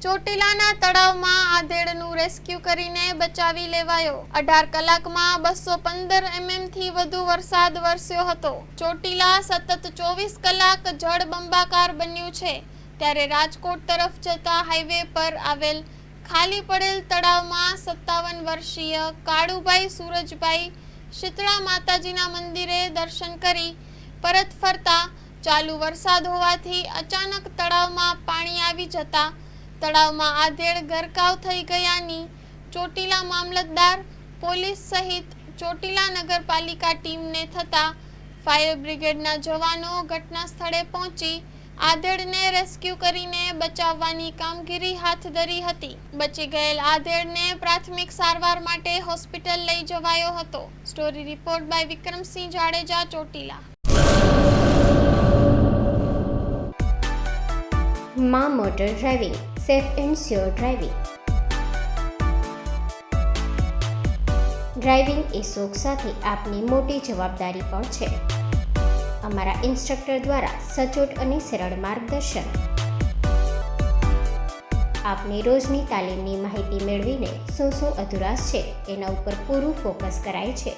ચોટીલાના તળાવમાં આધેડનું રેસ્ક્યુ કરીને બચાવી લેવાયો। 18 કલાકમાં 215 mm થી વધુ વરસાદ વરસ્યો હતો। ચોટીલા સતત 24 કલાક જળબંબાકાર બન્યું છે, ત્યારે રાજકોટ તરફ જતા હાઈવે પર આવેલ ખાલી પડેલ તળાવમાં 57 વર્ષીય કાળુભાઈ સુરજભાઈ શીતળા માતાજીના મંદિરે દર્શન કરી પરત ફરતા ચાલુ વરસાદ હોવાથી અચાનક તળાવમાં પાણી આવી જતા તળાવમાં આધેડ ગરકાવ થઈ ગયાની ચોટીલા મામલતદાર, પોલીસ સહિત ચોટીલા નગરપાલિકા ટીમને થતા ફાયર બ્રિગેડના જવાનો ઘટના સ્થળે પહોંચી આધેડને રેસ્ક્યુ કરીને બચાવવાની કામગીરી હાથ ધરી હતી। બચી ગયેલ આધેડને પ્રાથમિક સારવાર માટે હોસ્પિટલ લઈ જવાયો હતો। Story report by Vikramsinh Jadeja, Chotila. માં motor driving, safe and sure driving. Driving એ શોખ સાથે આપની મોટી જવાબદારી પણ છે। અમારા ઇન્સ્ટ્રક્ટર દ્વારા સચોટ અને સરળ માર્ગદર્શન। આપની રોજની તાલીમની માહિતી મેળવીને શું અધુરાશ છે એના ઉપર પૂરું ફોકસ કરાય છે।